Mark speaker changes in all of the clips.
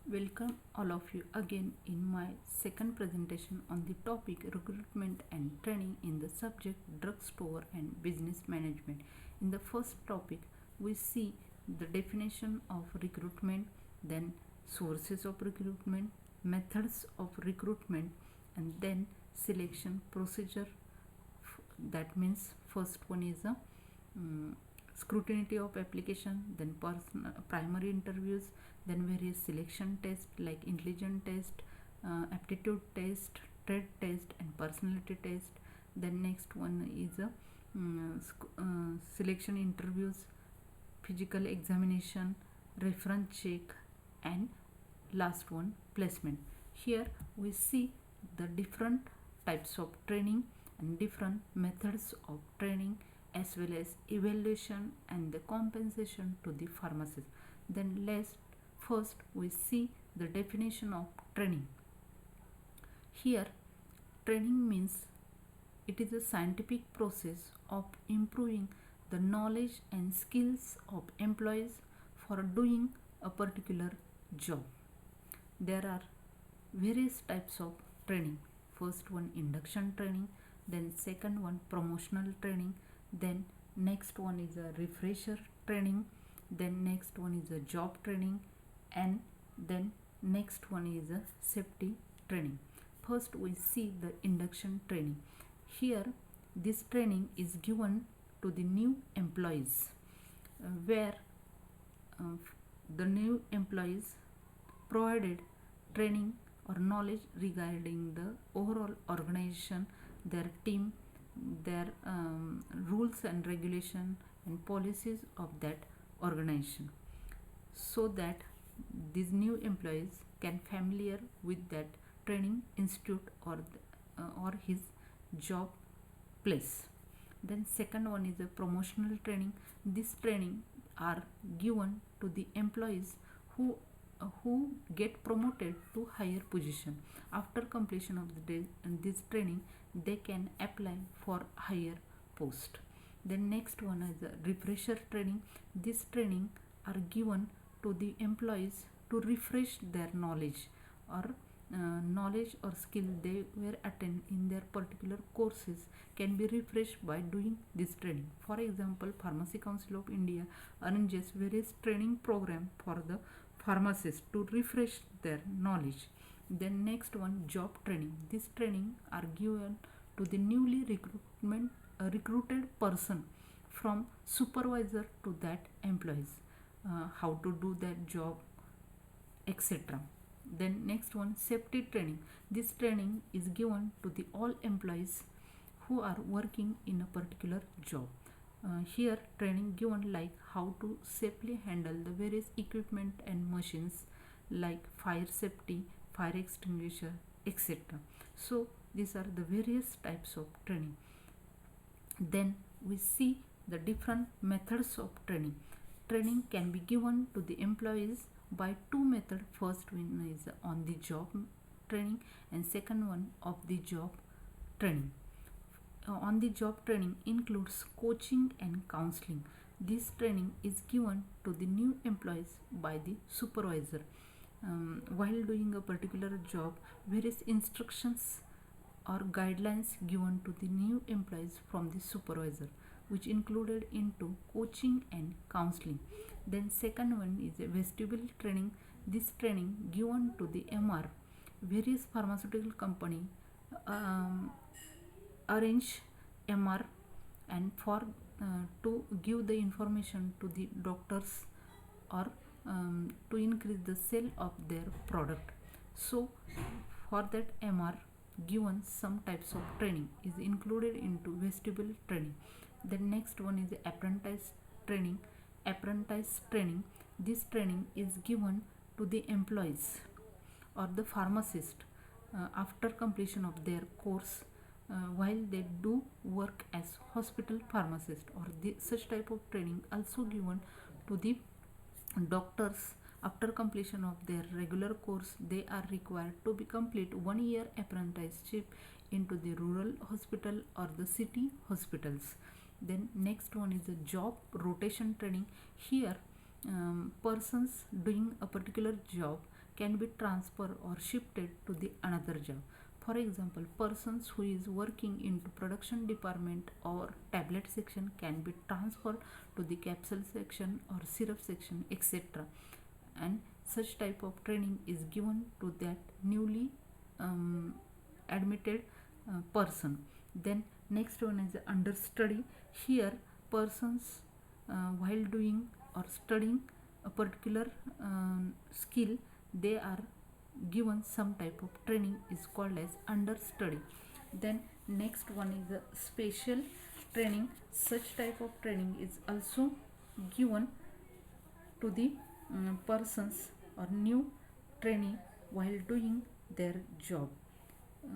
Speaker 1: Welcome all of you again in my second presentation on the topic recruitment and training in the subject drugstore and business management. In the first topic, we see the definition of recruitment, then sources of recruitment, methods of recruitment, and then selection procedure. That means first one is a scrutiny of application, then primary interviews, then various selection tests like intelligence test, aptitude test, trade test, and personality test. Then next one is a selection interviews, physical examination, reference check, and last one placement. Here we see the different types of training and different methods of training, as well as evaluation and the compensation to the pharmacist. Then let's first we see the definition of training. Here training means it is a scientific process of improving the knowledge and skills of employees for doing a particular job. There are various types of training. First one induction training, then second one promotional training, then next one is a refresher training, then next one is a job training, and then next one is a safety training. First we see the induction training. Here this training is given to the new employees, where uh, the new employees provided training or knowledge regarding the overall organization, their team, their rules and regulation and policies of that organization, so that these new employees can familiar with that training institute or his job place. Then second one is a promotional training. This training are given to the employees who get promoted to higher position. After completion of this training, they can apply for higher post. Then next one is a refresher training. This training are given to the employees to refresh their knowledge or skill they were attained in their particular courses can be refreshed by doing this training. For example, Pharmacy Council of India arranges various training program for the pharmacists to refresh their knowledge. Then next one, job training. This training are given to the newly recruited person from supervisor to that employees, how to do that job, etc. Then next one, safety training. This training is given to the all employees who are working in a particular job. Here training given like how to safely handle the various equipment and machines like fire safety, fire extinguisher, etc. So these are the various types of training. Then we see the different methods of training. Training can be given to the employees by two methods. First one is on the job training, and second one of the job training. On the job training includes coaching and counseling. This training is given to the new employees by the supervisor. While doing a particular job, various instructions or guidelines given to the new employees from the supervisor, which included into coaching and counseling. Then second one is a vestibule training. This training given to the MR. Various pharmaceutical company arrange MR and for to give the information to the doctors or to increase the sale of their product. So for that MR given some types of training is included into vestibule training. The next one is apprentice training. Apprentice training, this training is given to the employees or the pharmacist after completion of their course, while they do work as hospital pharmacist, or such type of training also given to the doctors. After completion of their regular course, they are required to be complete 1 year apprenticeship into the rural hospital or the city hospitals. Then next one is a job rotation training. Here persons doing a particular job can be transferred or shifted to the another job. For example, persons who is working into production department or tablet section can be transferred to the capsule section or syrup section, etc. And such type of training is given to that newly admitted person. Then next one is understudy. Here persons while doing or studying a particular skill, they are given some type of training is called as understudy. Then next one is a special training. Such type of training is also given to the persons or new trainee while doing their job,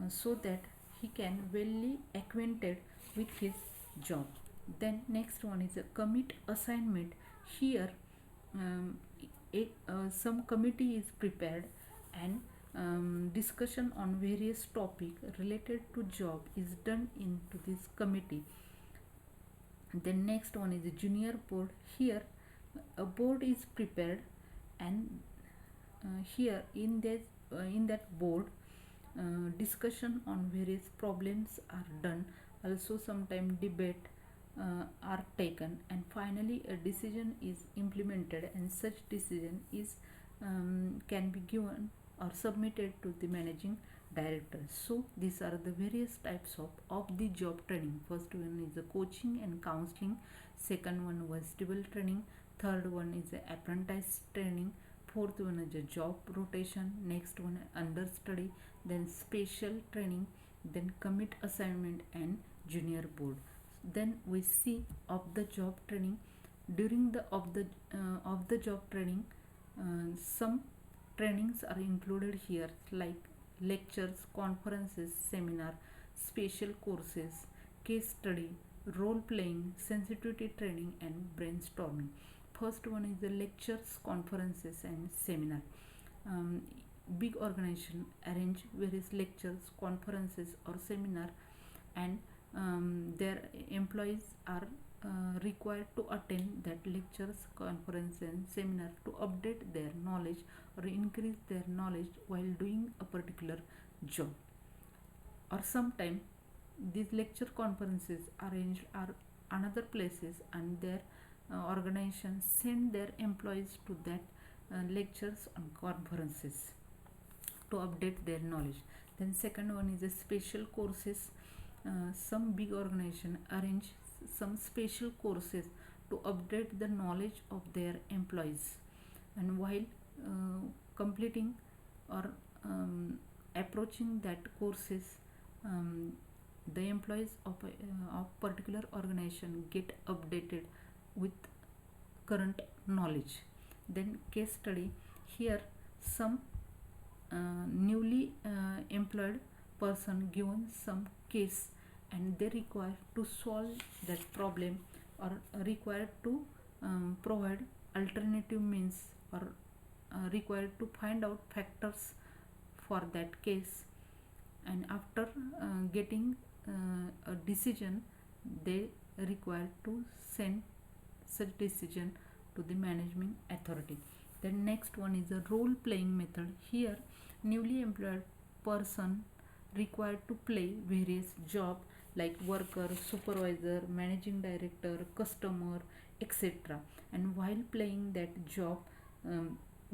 Speaker 1: so that he can well acquainted with his job. Then next one is a commit assignment. Here some committee is prepared and discussion on various topic related to job is done into this committee. Then next one is a junior board. Here a board is prepared and here in that board discussion on various problems are done. Also sometime debate are taken, and finally a decision is implemented, and such decision is can be given or submitted to the managing director. So these are the various types of the job training. First one is the coaching and counseling, second one vegetable training, third one is the apprentice training, fourth one is a job rotation, next one understudy, then special training, then commit assignment, and junior board. Then we see of the job training. During the of the job training, some trainings are included here, like lectures, conferences, seminar, special courses, case study, role playing, sensitivity training, and brainstorming. First one is the lectures, conferences, and seminar. Big organization arrange various lectures, conferences, or seminar, and their employees are required to attend that lectures, conference, and seminar to update their knowledge or increase their knowledge while doing a particular job. Or sometime these lecture conferences arranged are another places, and their organizations send their employees to that lectures and conferences to update their knowledge. Then second one is a special courses. Some big organization arrange some special courses to update the knowledge of their employees, and while completing or approaching that courses, the employees of particular organization get updated with current knowledge. Then case study. Here some newly employed person given some case, and they require to solve that problem, or required to provide alternative means, or required to find out factors for that case, and after getting a decision, they require to send such decision to the management authority. Then next one is a role playing method. Here newly employed person required to play various job like worker, supervisor, managing director, customer, etc. And while playing that job,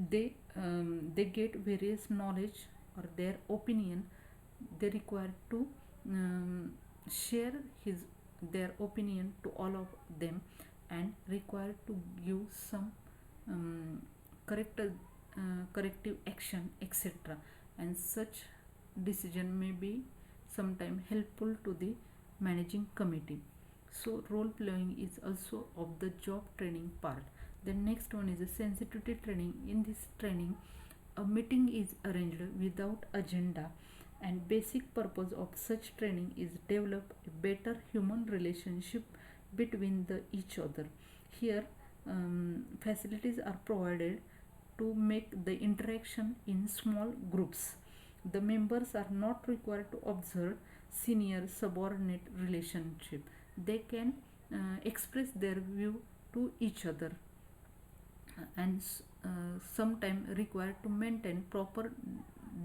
Speaker 1: they get various knowledge or their opinion. They require to share their opinion to all of them, and required to give some corrective action, etc. And such decision may be sometime helpful to the managing committee. So role playing is also of the job training part. The next one is a sensitivity training. In this training, a meeting is arranged without agenda, and basic purpose of such training is develop a better human relationship between each other. Here facilities are provided to make the interaction in small groups. The members are not required to observe senior subordinate relationship. They can express their view to each other, and some time required to maintain proper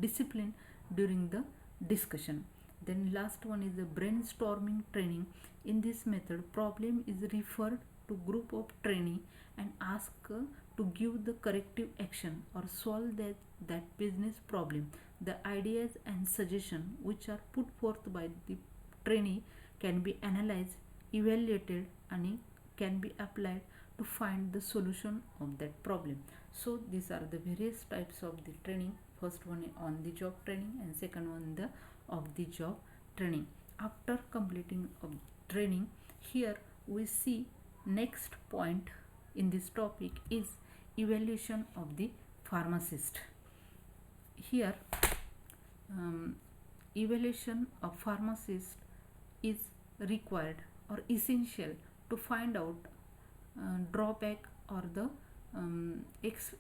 Speaker 1: discipline during the discussion. Then last one is the brainstorming training. In this method, problem is referred to group of trainee and ask to give the corrective action or solve that business problem. The ideas and suggestions which are put forth by the trainee can be analyzed, evaluated, and can be applied to find the solution of that problem. So these are the various types of the training. First one on the job training and second one the of the job training. After completing of training, here we see next point in this topic is evaluation of the pharmacist. Here evaluation of pharmacist is required or essential to find out drawback or the ex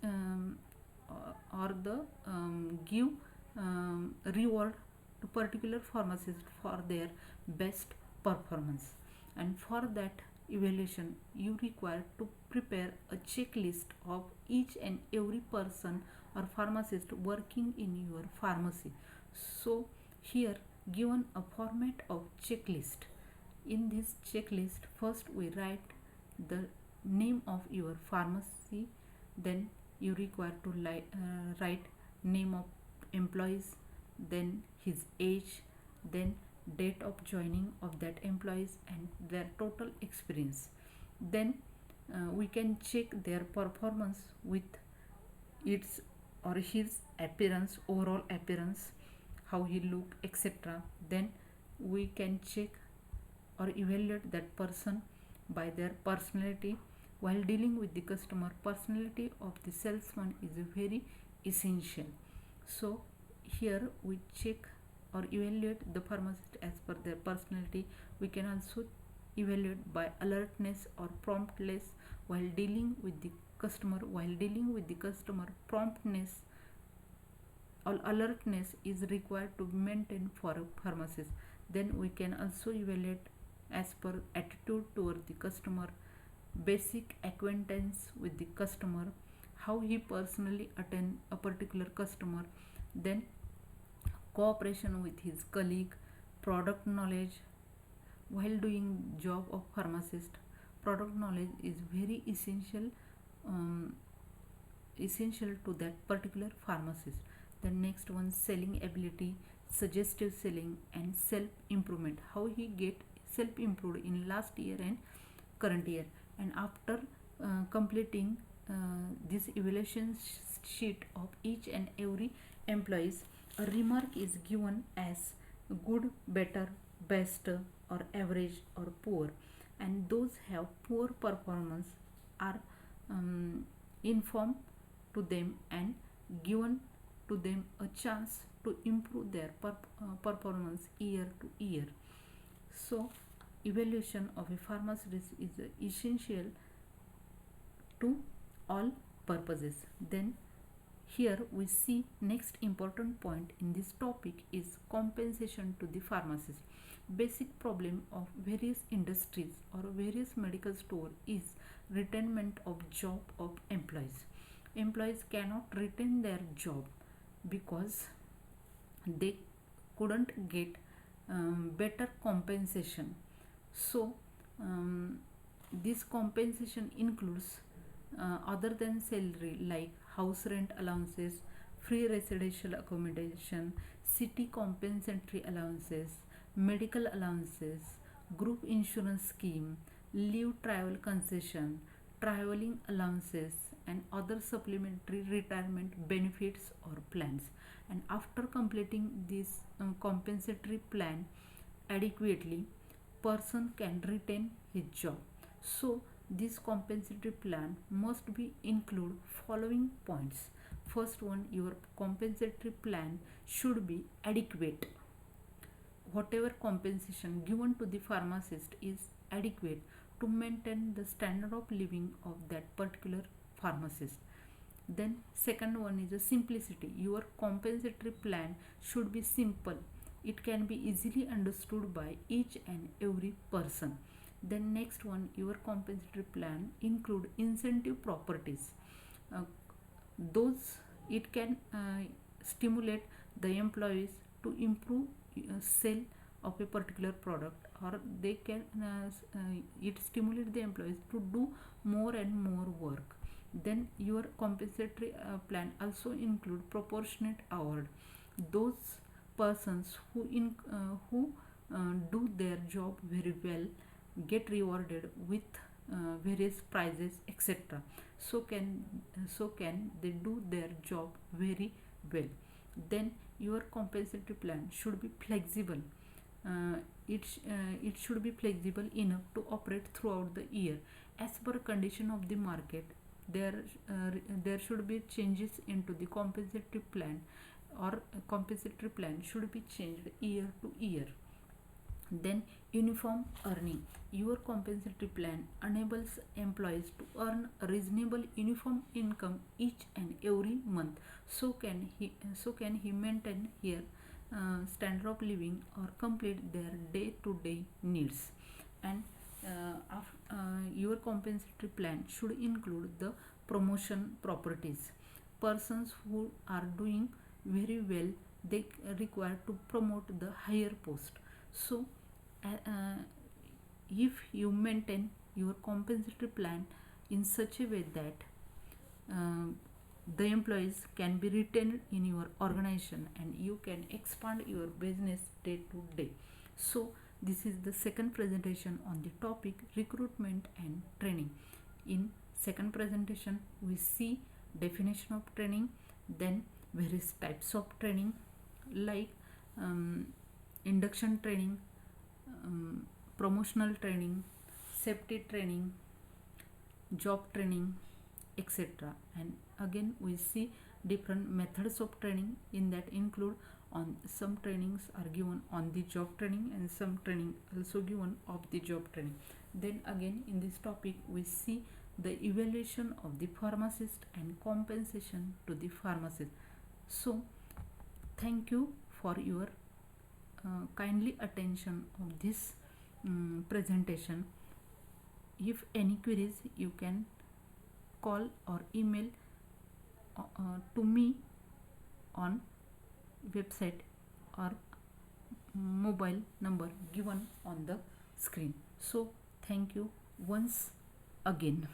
Speaker 1: or the give reward to particular pharmacist for their best performance. And for that evaluation you require to prepare a checklist of each and every person or pharmacist working in your pharmacy. So here given a format of checklist. In this checklist, first we write the name of your pharmacy, then you require to write name of employees, then his age, then date of joining of that employees and their total experience. Then we can check their performance with its or his appearance, overall appearance, how he look, etc. Then we can check or evaluate that person by their personality. While dealing with the customer, personality of the salesman is very essential. So here we check or evaluate the pharmacist as per their personality. We can also evaluate by alertness or promptness while dealing with the customer. While dealing with the customer, promptness or alertness is required to maintain for a pharmacist. Then we can also evaluate as per attitude toward the customer, basic acquaintance with the customer, how he personally attend a particular customer, then cooperation with his colleague, product knowledge. While doing job of pharmacist, product knowledge is very essential to that particular pharmacist. The next one, selling ability, suggestive selling and self improvement, how he get self improved in last year and current year. And after completing this evaluation sheet of each and every employees, a remark is given as good, better, best, or average, or poor. And those have poor performance are informed to them and given to them a chance to improve their performance year to year. So evaluation of a pharmacist is essential to all purposes. Then here we see next important point in this topic is compensation to the pharmacist. Basic problem of various industries or various medical store is retention of job of employees. Employees cannot retain their job because they couldn't get better compensation. So this compensation includes other than salary like house rent allowances, free residential accommodation, city compensatory allowances, medical allowances, group insurance scheme, leave travel concession, traveling allowances, and other supplementary retirement benefits or plans. And after completing this compensatory plan adequately, person can retain his job. So this compensatory plan must be include following points. First one, your compensatory plan should be adequate. Whatever compensation given to the pharmacist is adequate to maintain the standard of living of that particular pharmacist. Then second one is a simplicity. Your compensatory plan should be simple. It can be easily understood by each and every person. Then next one, your compensatory plan include incentive properties. those it can stimulate the employees to improve sale of a particular product, or they can it stimulate the employees to do more and more work. Then your compensatory plan also include proportionate award. Those persons who do their job very well get rewarded with various prizes, etc. So can they do their job very well. Then your compensatory plan should be flexible. It should be flexible enough to operate throughout the year as per condition of the market. There should be changes into the compensatory plan, or compensatory plan should be changed year to year. Then uniform earning. Your compensatory plan enables employees to earn a reasonable uniform income each and every month. So can he maintain here standard of living or complete their day-to-day needs. And your compensatory plan should include the promotion properties. Persons who are doing very well, they require to promote the higher post. So uh, if you maintain your compensatory plan in such a way that uh, the employees can be retained in your organization and you can expand your business day to day. So this is the second presentation on the topic recruitment and training. In second presentation we see definition of training, then various types of training like induction training, promotional training, safety training, job training, etc. And again we see different methods of training, in that include on some trainings are given on the job training and some training also given of the job training. Then again in this topic we see the evaluation of the pharmacist and compensation to the pharmacist. So thank you for your kindly attention of this presentation. If any queries, you can call or email to me on website or mobile number given on the screen. So thank you once again.